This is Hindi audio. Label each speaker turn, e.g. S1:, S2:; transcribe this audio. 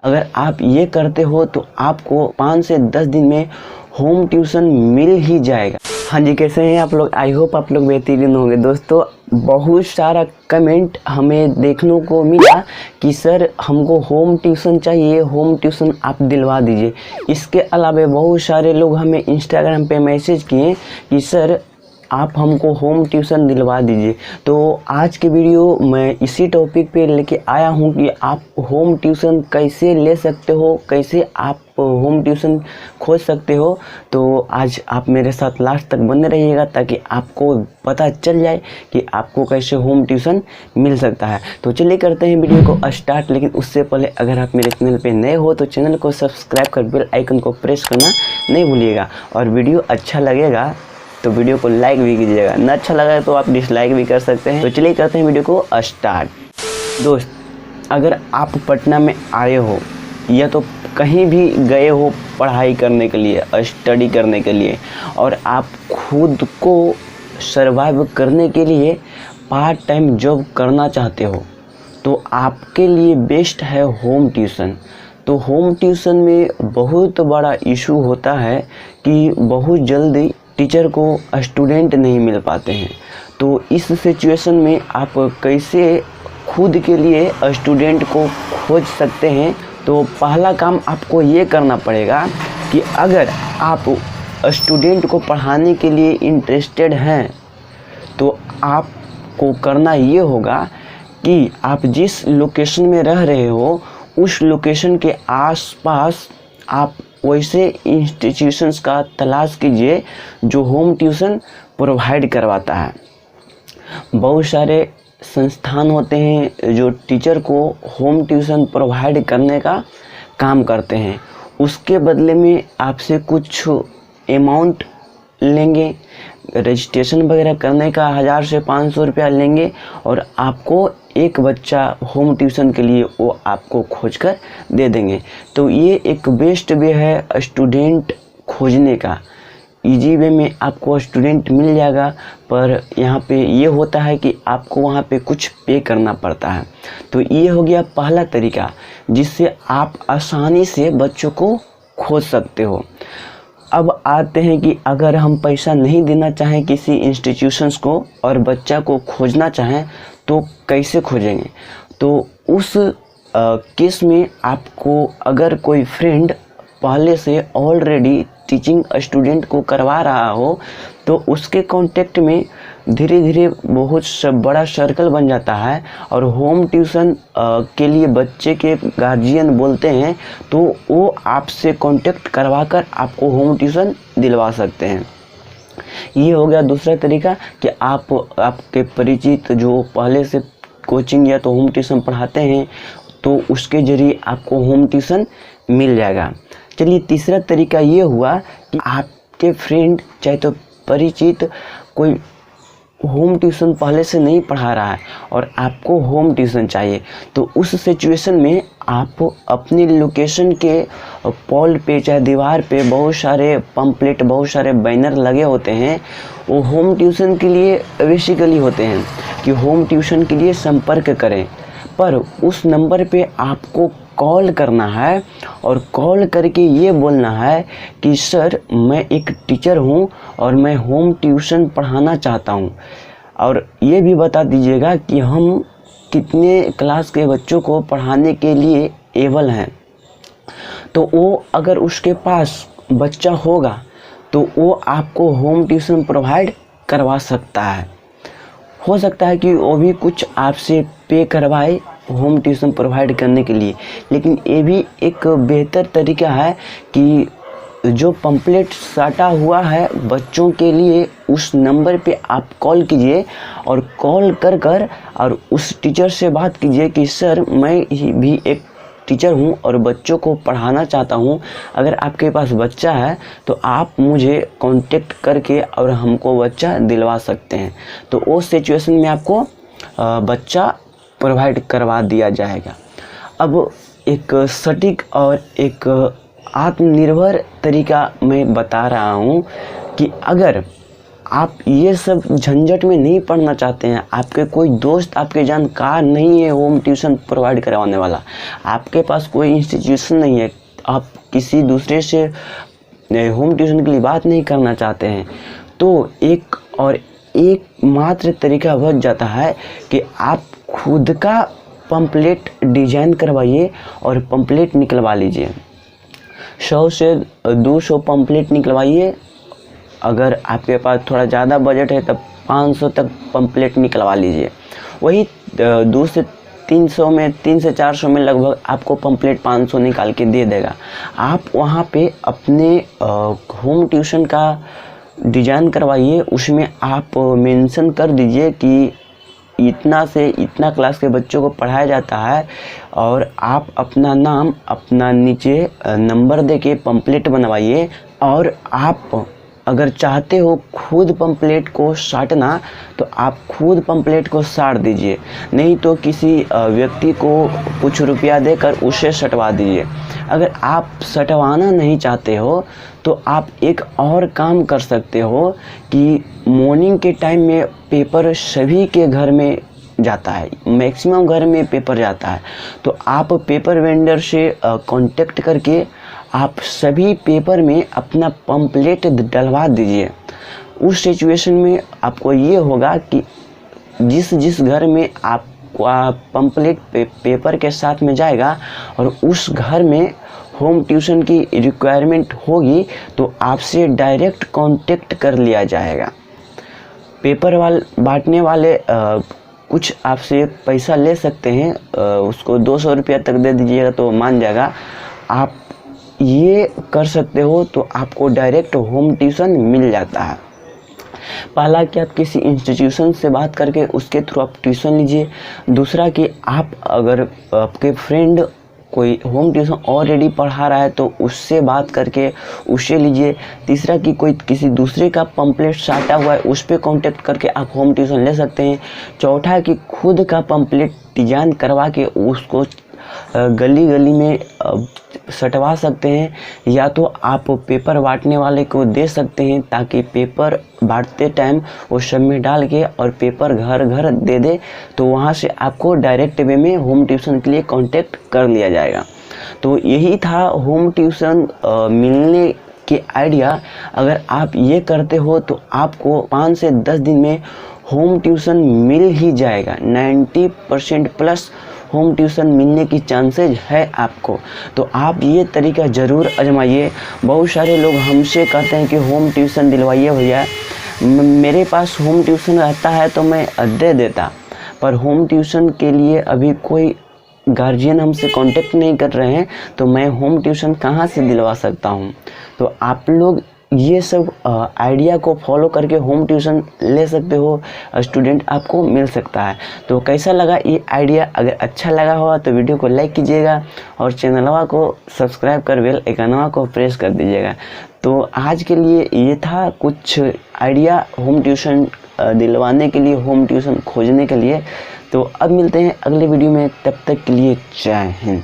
S1: अगर आप ये करते हो तो आपको 5 से 10 दिन में होम ट्यूशन मिल ही जाएगा। हाँ जी, कैसे हैं आप लोग? आई होप आप लोग बेहतरीन होंगे। दोस्तों, बहुत सारा कमेंट हमें देखने को मिला कि सर हमको होम ट्यूशन चाहिए, होम ट्यूशन आप दिलवा दीजिए। इसके अलावा बहुत सारे लोग हमें इंस्टाग्राम पे मैसेज किए कि सर आप हमको होम ट्यूशन दिलवा दीजिए। तो आज के वीडियो मैं इसी टॉपिक पे लेके आया हूँ कि आप होम ट्यूशन कैसे ले सकते हो, कैसे आप होम ट्यूशन खोज सकते हो। तो आज आप मेरे साथ लास्ट तक बने रहिएगा ताकि आपको पता चल जाए कि आपको कैसे होम ट्यूशन मिल सकता है। तो चलिए करते हैं वीडियो को स्टार्ट। लेकिन उससे पहले अगर आप मेरे चैनल पे नए हो तो चैनल को सब्सक्राइब कर बेल आइकन को प्रेस करना नहीं भूलिएगा। और वीडियो अच्छा लगेगा तो वीडियो को लाइक भी कीजिएगा, न अच्छा लगा तो आप डिसलाइक भी कर सकते हैं। तो चलिए करते हैं वीडियो को स्टार्ट। दोस्त, अगर आप पटना में आए हो या तो कहीं भी गए हो पढ़ाई करने के लिए, स्टडी करने के लिए, और आप खुद को सर्वाइव करने के लिए पार्ट टाइम जॉब करना चाहते हो तो आपके लिए बेस्ट है होम ट्यूशन। तो होम ट्यूशन में बहुत बड़ा इशू होता है कि बहुत जल्दी टीचर को स्टूडेंट नहीं मिल पाते हैं। तो इस सिचुएशन में आप कैसे खुद के लिए स्टूडेंट को खोज सकते हैं? तो पहला काम आपको ये करना पड़ेगा कि अगर आप स्टूडेंट को पढ़ाने के लिए इंटरेस्टेड हैं तो आपको करना ये होगा कि आप जिस लोकेशन में रह रहे हो उस लोकेशन के आसपास आप वैसे इंस्टीट्यूशंस का तलाश कीजिए जो होम ट्यूशन प्रोवाइड करवाता है। बहुत सारे संस्थान होते हैं जो टीचर को होम ट्यूशन प्रोवाइड करने का काम करते हैं। उसके बदले में आपसे कुछ अमाउंट लेंगे, रजिस्ट्रेशन वगैरह करने का 1000 से 500 रुपया लेंगे और आपको एक बच्चा होम ट्यूशन के लिए वो आपको खोज कर दे देंगे। तो ये एक बेस्ट वे है स्टूडेंट खोजने का। इजी वे में आपको स्टूडेंट मिल जाएगा, पर यहाँ पे ये होता है कि आपको वहाँ पे कुछ पे करना पड़ता है। तो ये हो गया पहला तरीका जिससे आप आसानी से बच्चों को खोज सकते हो। अब आते हैं कि अगर हम पैसा नहीं देना चाहें किसी इंस्टीट्यूशंस को और बच्चा को खोजना चाहें तो कैसे खोजेंगे? तो उस केस में आपको अगर कोई फ्रेंड पहले से ऑलरेडी टीचिंग स्टूडेंट को करवा रहा हो तो उसके कांटेक्ट में धीरे धीरे बहुत बड़ा सर्कल बन जाता है। और होम ट्यूशन के लिए बच्चे के गार्जियन बोलते हैं तो वो आपसे कांटेक्ट करवा कर आपको होम ट्यूशन दिलवा सकते हैं। ये हो गया दूसरा तरीका कि आपके परिचित जो पहले से कोचिंग या तो होम ट्यूशन पढ़ाते हैं तो उसके जरिए आपको होम ट्यूशन मिल जाएगा। चलिए, तीसरा तरीका ये हुआ कि आपके फ्रेंड चाहे तो परिचित कोई होम ट्यूशन पहले से नहीं पढ़ा रहा है और आपको होम ट्यूशन चाहिए। तो उस सिचुएशन में आप अपनी लोकेशन के पॉल पे चाहे दीवार पे बहुत सारे पम्पलेट, बहुत सारे बैनर लगे होते हैं। वो होम ट्यूशन के लिए बेसिकली होते हैं कि होम ट्यूशन के लिए संपर्क करें, पर उस नंबर पे आपको कॉल करना है और कॉल करके ये बोलना है कि सर मैं एक टीचर हूँ और मैं होम ट्यूशन पढ़ाना चाहता हूँ, और ये भी बता दीजिएगा कि हम कितने क्लास के बच्चों को पढ़ाने के लिए एबल हैं। तो वो अगर उसके पास बच्चा होगा तो वो आपको होम ट्यूशन प्रोवाइड करवा सकता है। हो सकता है कि वो भी कुछ आपसे पे करवाए होम ट्यूशन प्रोवाइड करने के लिए, लेकिन ये भी एक बेहतर तरीका है कि जो पंपलेट साटा हुआ है बच्चों के लिए उस नंबर पे आप कॉल कीजिए और कॉल कर और उस टीचर से बात कीजिए कि सर मैं भी एक टीचर हूँ और बच्चों को पढ़ाना चाहता हूँ। अगर आपके पास बच्चा है तो आप मुझे कांटेक्ट करके और हमको बच्चा दिलवा सकते हैं। तो उस सिचुएशन में आपको बच्चा प्रोवाइड करवा दिया जाएगा। अब एक सटीक और एक आत्मनिर्भर तरीका मैं बता रहा हूँ कि अगर आप ये सब झंझट में नहीं पढ़ना चाहते हैं, आपके कोई दोस्त आपके जानकार नहीं है होम ट्यूशन प्रोवाइड करवाने वाला, आपके पास कोई इंस्टीट्यूशन नहीं है, आप किसी दूसरे से होम ट्यूशन के लिए बात नहीं करना चाहते हैं, तो एक मात्र तरीका बच जाता है कि आप खुद का पम्पलेट डिजाइन करवाइए और पम्पलेट निकलवा लीजिए। 100 से 200 पम्पलेट निकलवाइए। अगर आपके पास थोड़ा ज़्यादा बजट है तब 500 तक पम्पलेट निकलवा लीजिए। वही 2 से 300 में 3 से 400 में लगभग आपको पम्पलेट 500 निकाल के दे देगा। आप वहाँ पे अपने होम ट्यूशन का डिजाइन करवाइए, उसमें आप मेंशन कर दीजिए कि इतना से इतना क्लास के बच्चों को पढ़ाया जाता है, और आप अपना नाम अपना नीचे नंबर दे के पम्पलेट बनवाइए। और आप अगर चाहते हो खुद पम्पलेट को साटना तो आप खुद पम्पलेट को साट दीजिए, नहीं तो किसी व्यक्ति को कुछ रुपया देकर उसे सटवा दीजिए। अगर आप सटवाना नहीं चाहते हो तो आप एक और काम कर सकते हो कि मॉर्निंग के टाइम में पेपर सभी के घर में जाता है, मैक्सिमम घर में पेपर जाता है, तो आप पेपर वेंडर से कांटेक्ट करके आप सभी पेपर में अपना पम्पलेट डलवा दीजिए। उस सिचुएशन में आपको ये होगा कि जिस घर में आपका पम्पलेट पेपर के साथ में जाएगा और उस घर में होम ट्यूशन की रिक्वायरमेंट होगी तो आपसे डायरेक्ट कांटेक्ट कर लिया जाएगा। पेपर बांटने वाले कुछ आपसे पैसा ले सकते हैं, उसको 200 रुपया तक दे दीजिएगा तो मान जाएगा। आप ये कर सकते हो तो आपको डायरेक्ट होम ट्यूशन मिल जाता है। पहला कि आप किसी इंस्टीट्यूशन से बात करके उसके थ्रू आप ट्यूशन लीजिए। दूसरा कि आप अगर आपके फ्रेंड कोई होम ट्यूशन ऑलरेडी पढ़ा रहा है तो उससे बात करके उससे लीजिए। तीसरा कि कोई किसी दूसरे का पम्पलेट साटा हुआ है उस पर कॉन्टेक्ट करके आप होम ट्यूशन ले सकते हैं। चौथा कि खुद का पम्पलेट डिजाइन करवा के उसको गली गली में सटवा सकते हैं, या तो आप पेपर बांटने वाले को दे सकते हैं ताकि पेपर बांटते टाइम वो सब में डाल के और पेपर घर घर दे दे, तो वहाँ से आपको डायरेक्ट वे में होम ट्यूशन के लिए कांटेक्ट कर लिया जाएगा। तो यही था होम ट्यूशन मिलने के आइडिया। अगर आप ये करते हो तो आपको 5 से 10 दिन में होम ट्यूशन मिल ही जाएगा। 90% प्लस होम ट्यूशन मिलने की चांसेज है आपको, तो आप ये तरीका ज़रूर आजमाइए। बहुत सारे लोग हमसे कहते हैं कि होम ट्यूशन दिलवाइए भैया, मेरे पास होम ट्यूशन रहता है तो मैं दे देता, पर होम ट्यूशन के लिए अभी कोई गार्जियन हमसे कांटेक्ट नहीं कर रहे हैं तो मैं होम ट्यूशन कहाँ से दिलवा सकता हूँ। तो आप लोग ये सब आइडिया को फॉलो करके होम ट्यूशन ले सकते हो, स्टूडेंट आपको मिल सकता है। तो कैसा लगा ये आइडिया? अगर अच्छा लगा हो तो वीडियो को लाइक कीजिएगा और चैनलवा को सब्सक्राइब कर बेल आइकनवा को प्रेस कर दीजिएगा। तो आज के लिए ये था कुछ आइडिया होम ट्यूशन दिलवाने के लिए, होम ट्यूशन खोजने के लिए। तो अब मिलते हैं अगले वीडियो में, तब तक के लिए जय हिंद।